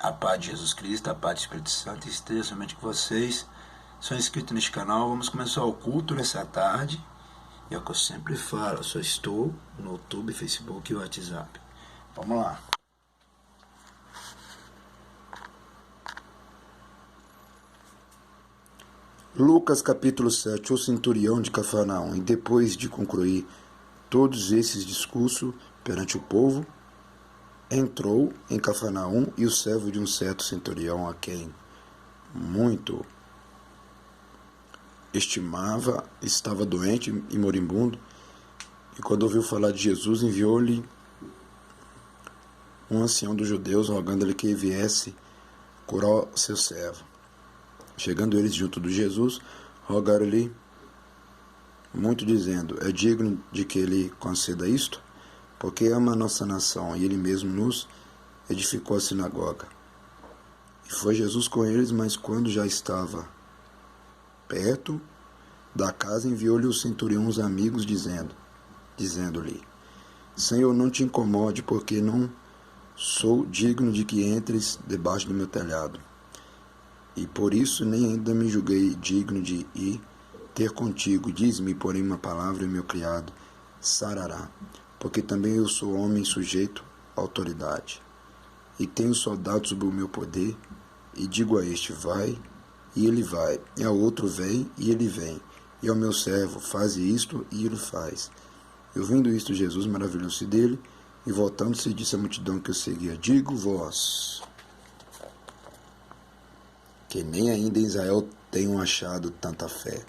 A paz de Jesus Cristo, a paz do Espírito Santo esteja somente com vocês. Sou inscrito neste canal, vamos começar o culto nessa tarde. E é o que eu sempre falo, eu só estou no YouTube, Facebook e WhatsApp. Vamos lá. Lucas capítulo 7, o centurião de Cafarnaum. E depois de concluir todos esses discursos perante o povo, entrou em Cafarnaum, e o servo de um certo centurião, a quem muito estimava, estava doente e moribundo, e quando ouviu falar de Jesus, enviou-lhe um ancião dos judeus, rogando-lhe que viesse curar seu servo. Chegando eles junto de Jesus, rogaram-lhe muito, dizendo: é digno de que ele conceda isto? Porque ama a nossa nação, e ele mesmo nos edificou a sinagoga. E foi Jesus com eles, mas quando já estava perto da casa, enviou-lhe o centurião uns amigos, dizendo-lhe: Senhor, não te incomode, porque não sou digno de que entres debaixo do meu telhado. E por isso nem ainda me julguei digno de ir ter contigo. Diz-me, porém, uma palavra, e meu criado sarará. Porque também eu sou homem sujeito à autoridade, e tenho soldados sob o meu poder, e digo a este: vai, e ele vai, e ao outro: vem, e ele vem, e ao meu servo: faze isto, e ele faz. E ouvindo isto, Jesus maravilhou-se dele, e voltando-se, disse à multidão que o seguia: digo-vos que nem ainda em Israel tenham achado tanta fé.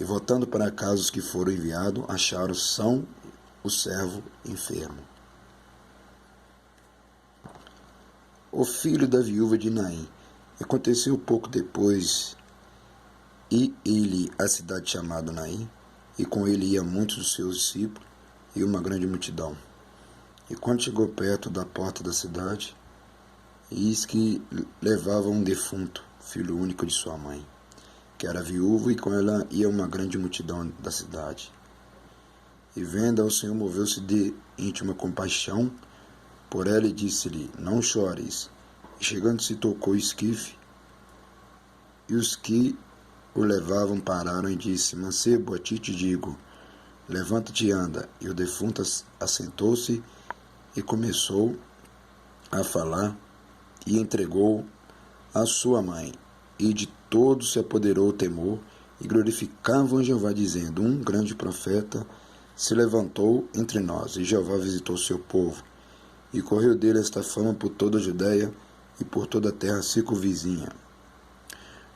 E voltando para casa, os que foram enviados acharam são o servo enfermo. O filho da viúva de Naim. Aconteceu pouco depois, e ele à cidade chamada Naim, e com ele ia muitos dos seus discípulos e uma grande multidão. E quando chegou perto da porta da cidade, eis que levava um defunto, filho único de sua mãe, que era viúva, e com ela ia uma grande multidão da cidade. E vendo ao Senhor, moveu-se de íntima compaixão por ela, e disse-lhe: não chores. E chegando-se, tocou o esquife, e os que o levavam pararam, e disse: mancebo, a ti te digo, levanta-te e anda. E o defunto assentou-se e começou a falar, e entregou a sua mãe. E de todos se apoderou o temor, e glorificavam Jeová, dizendo: um grande profeta se levantou entre nós, e Jeová visitou seu povo. E correu dele esta fama por toda a Judéia e por toda a terra circunvizinha.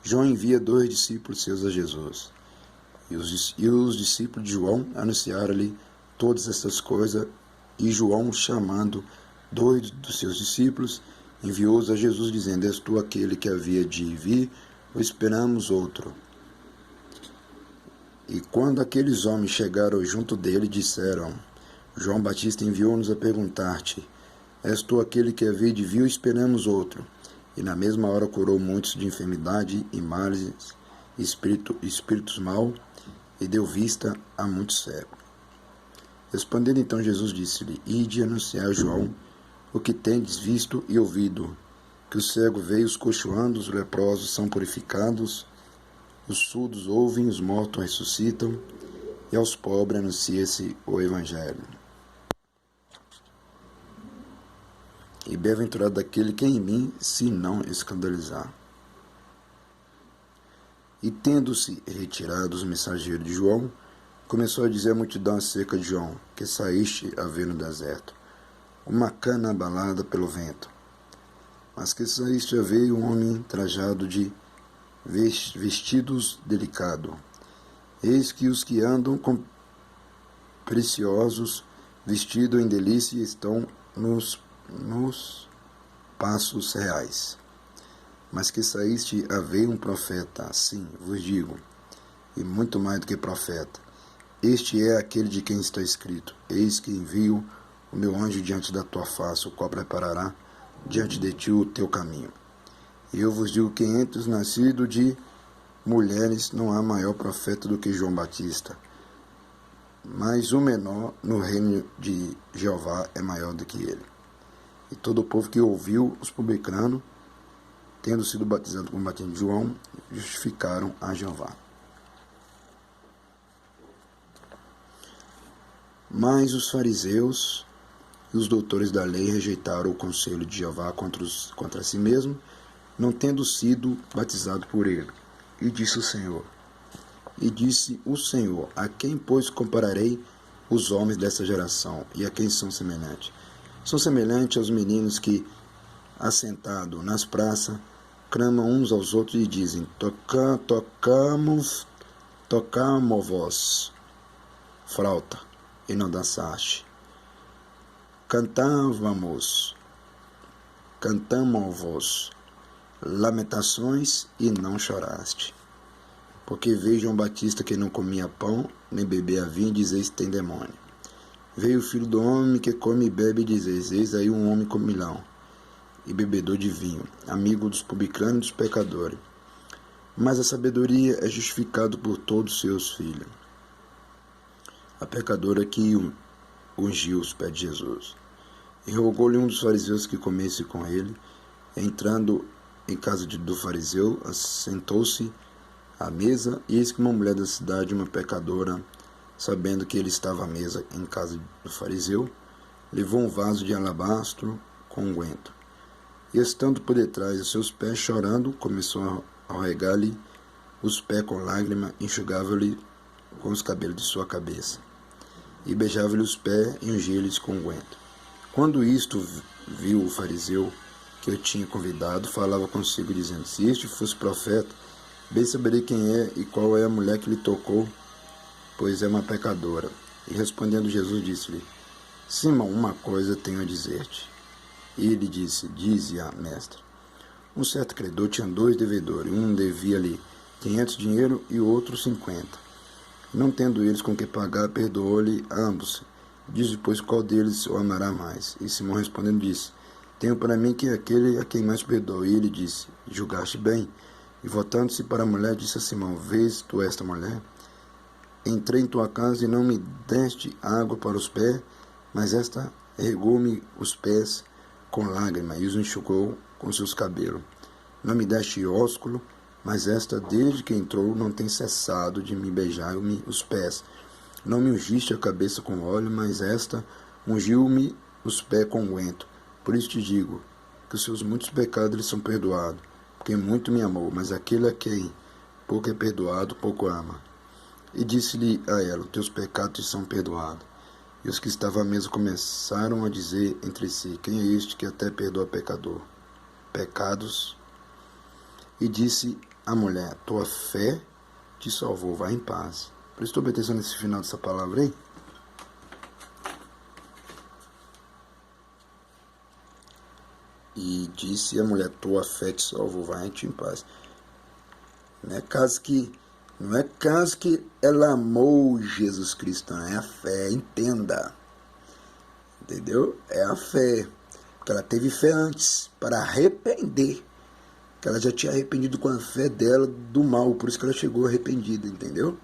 João envia 2 discípulos seus a Jesus. E os discípulos de João anunciaram-lhe todas estas coisas, e João, chamando 2 dos seus discípulos, enviou-os a Jesus, dizendo: és tu aquele que havia de vir, ou esperamos outro? E quando aqueles homens chegaram junto dele, disseram: João Batista enviou-nos a perguntar-te: és tu aquele que havia de vir, ou esperamos outro? E na mesma hora curou muitos de enfermidade e males, espíritos maus, e deu vista a muitos cegos. Respondendo então Jesus, disse-lhe: ide anunciar a João o que tendes visto e ouvido, que o cego vê, os coxoando, os leprosos são purificados, os surdos ouvem, os mortos ressuscitam, e aos pobres anuncia-se o Evangelho. E bem-aventurado daquele que em mim se não escandalizar. E tendo-se retirado os mensageiros de João, começou a dizer à multidão acerca de João, que saíste a ver no deserto, uma cana abalada pelo vento. Mas que saíste a ver um homem trajado de vestidos delicados. Eis que os que andam com preciosos vestidos em delícia estão nos passos reais. Mas que saíste a ver um profeta, sim, vos digo, e muito mais do que profeta. Este é aquele de quem está escrito: eis que envio o meu anjo diante da tua face, o qual preparará diante de ti o teu caminho. E eu vos digo que entre os nascidos de mulheres não há maior profeta do que João Batista, mas o menor no reino de Jeová é maior do que ele. E todo o povo que ouviu os publicanos tendo sido batizados com o batismo de João, justificaram a Jeová. Mas os fariseus e os doutores da lei rejeitaram o conselho de Jeová contra si mesmo, não tendo sido batizado por ele. E disse o Senhor, a quem, pois, compararei os homens dessa geração, e a quem são semelhantes? São semelhantes aos meninos que, assentados nas praças, clamam uns aos outros e dizem: tocamo-vos flauta, e não dançaste. Cantamo-vos lamentações, e não choraste. Porque veio João Batista que não comia pão, nem bebia vinho, e dizeis: tem demônio. Veio o Filho do Homem que come e bebe, e dizeis: eis aí um homem comilão e bebedor de vinho, amigo dos publicanos e dos pecadores. Mas a sabedoria é justificada por todos seus filhos. A pecadora que ungiu os pés de Jesus. E rogou-lhe um dos fariseus que comesse com ele. Entrando em casa do fariseu, assentou-se à mesa, e eis que uma mulher da cidade, uma pecadora, sabendo que ele estava à mesa em casa do fariseu, levou um vaso de alabastro com unguento. E estando por detrás de seus pés, chorando, começou a regar-lhe os pés com lágrima, enxugava-lhe com os cabelos de sua cabeça, e beijava-lhe os pés e ungia-lhes com unguento. Quando isto viu o fariseu que eu tinha convidado, falava consigo, dizendo: se este fosse profeta, bem saberei quem é e qual é a mulher que lhe tocou, pois é uma pecadora. E respondendo Jesus, disse-lhe: Simão, uma coisa tenho a dizer-te. E ele disse: dize-a, mestre. Um certo credor tinha 2 devedores, um devia-lhe 500 dinheiro e o outro 50. Não tendo eles com que pagar, perdoou-lhe a ambos. Diz, pois, qual deles o amará mais? E Simão respondendo disse: tenho para mim que é aquele a quem mais perdoa. E ele disse: julgaste bem. E voltando-se para a mulher, disse a Simão: vês tu esta mulher? Entrei em tua casa e não me deste água para os pés, mas esta regou-me os pés com lágrima e os enxugou com seus cabelos. Não me deste ósculo, mas esta, desde que entrou, não tem cessado de me beijar-me os pés. Não me ungiste a cabeça com óleo, mas esta ungiu-me os pés com unguento. Por isso te digo que os seus muitos pecados lhe são perdoados, porque muito me amou, mas aquele a quem pouco é perdoado, pouco ama. E disse-lhe a ela: os teus pecados te são perdoados. E os que estavam à mesa começaram a dizer entre si: quem é este que até perdoa pecados? E disse a mulher: tua fé te salvou, vai em paz. Prestou bem atenção nesse final dessa palavra aí? E disse a mulher: tua fé te salvou, vai em paz. Não é caso que ela amou Jesus Cristo, não é a fé, entenda. Entendeu? É a fé. Porque ela teve fé antes, para arrepender. Que ela já tinha arrependido com a fé dela do mal, por isso que ela chegou arrependida, entendeu?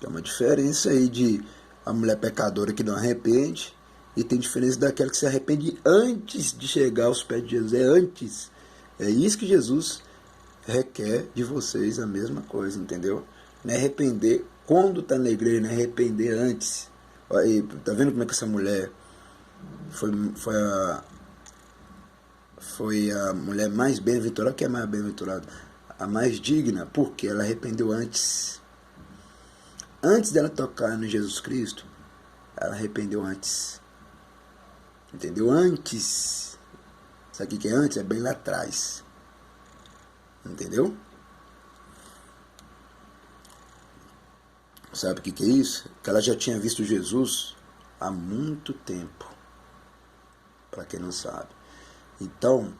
Tem uma diferença aí de a mulher pecadora que não arrepende, e tem diferença daquela que se arrepende antes de chegar aos pés de Jesus. É antes. É isso que Jesus requer de vocês, a mesma coisa, entendeu? Não é arrepender quando está na igreja, não é arrepender antes. Aí, tá vendo como é que essa mulher foi a mulher mais bem-aventurada? Que é mais bem-aventurada? A mais digna, porque ela arrependeu antes. Antes dela tocar no Jesus Cristo, ela arrependeu antes. Entendeu? Antes. Sabe o que é antes? É bem lá atrás. Entendeu? Sabe o que é isso? Que ela já tinha visto Jesus há muito tempo. Para quem não sabe. Então,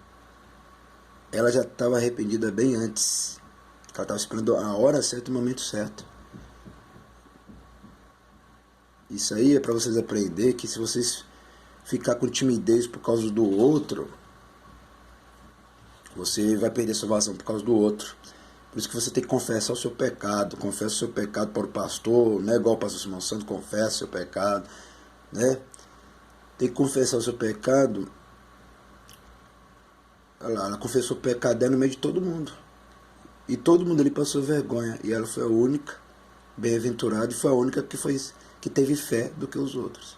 ela já estava arrependida bem antes. Ela estava esperando a hora certa e o momento certo. Isso aí é para vocês aprenderem que se vocês ficar com timidez por causa do outro, você vai perder a salvação por causa do outro. Por isso que você tem que confessar o seu pecado. Confessa o seu pecado para o pastor, não é igual o pastor Simão Santos, confessa o seu pecado, né? Tem que confessar o seu pecado ela confessou o pecado dela no meio de todo mundo. E todo mundo ali passou vergonha. E ela foi a única bem-aventurada e foi a única que teve fé do que os outros.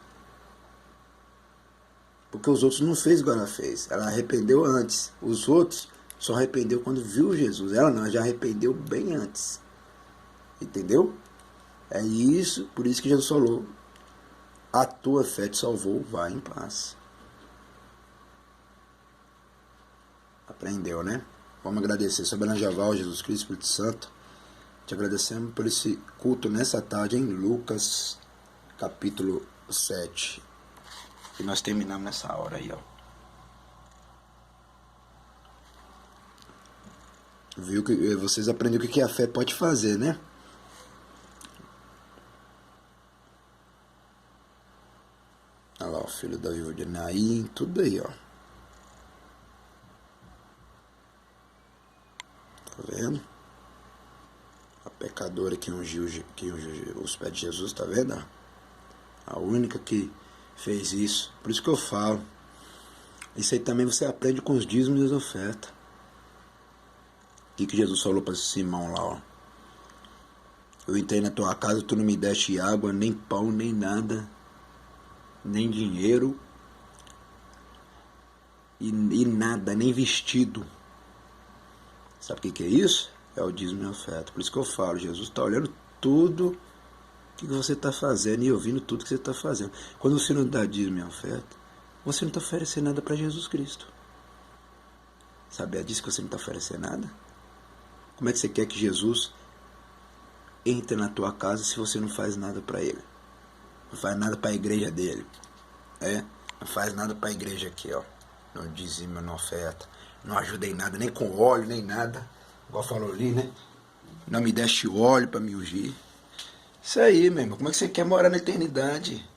Porque os outros não fez igual ela fez. Ela arrependeu antes. Os outros só arrependeu quando viu Jesus. Ela não, ela já arrependeu bem antes. Entendeu? É isso, por isso que Jesus falou: a tua fé te salvou, vai em paz. Aprendeu, né? Vamos agradecer. Soberano Javal, Jesus Cristo, Espírito Santo. Te agradecemos por esse culto nessa tarde em Lucas, capítulo 7. E nós terminamos nessa hora aí, ó. Viu que vocês aprenderam o que a fé pode fazer, né? Olha lá, o filho da viúva de Naim, tudo aí, ó. Tá vendo? A pecadora que ungiu os pés de Jesus, tá vendo? A única que fez isso. Por isso que eu falo. Isso aí também você aprende com os dízimos e as ofertas. O que Jesus falou para Simão lá, ó? Eu entrei na tua casa, tu não me deste água, nem pão, nem nada, nem dinheiro e nada, nem vestido. Sabe o que é isso? É o dízimo e a oferta. Por isso que eu falo, Jesus está olhando tudo o que você está fazendo e ouvindo tudo que você está fazendo. Quando você não dá dízimo e oferta, você não está oferecendo nada para Jesus Cristo. Sabia disso que você não está oferecendo nada? Como é que você quer que Jesus entre na tua casa se você não faz nada para Ele? Não faz nada para a igreja dele. Não faz nada para a igreja aqui, ó. Não dizima, não oferta. Não ajuda em nada, nem com óleo, nem nada. Igual falou ali, né? Não me deste óleo para me ungir. Isso aí, meu irmão. Como é que você quer morar na eternidade?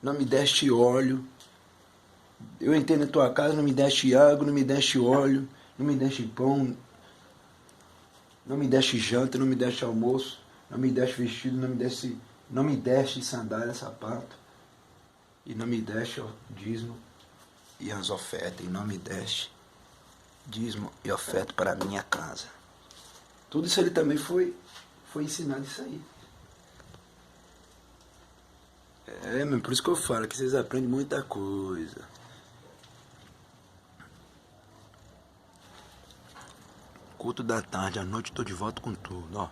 Não me deste óleo. Eu entrei na tua casa, não me deste água, não me deste óleo, não me deste pão, não me deste janta, não me deste almoço, não me deste vestido, não me deste sandália, sapato, e não me deste dízimo e as ofertas, e não me deste dízimo e oferta para a minha casa. Tudo isso ele também foi ensinado isso aí. Por isso que eu falo que vocês aprendem muita coisa. Culto da tarde, à noite estou de volta com tudo, ó.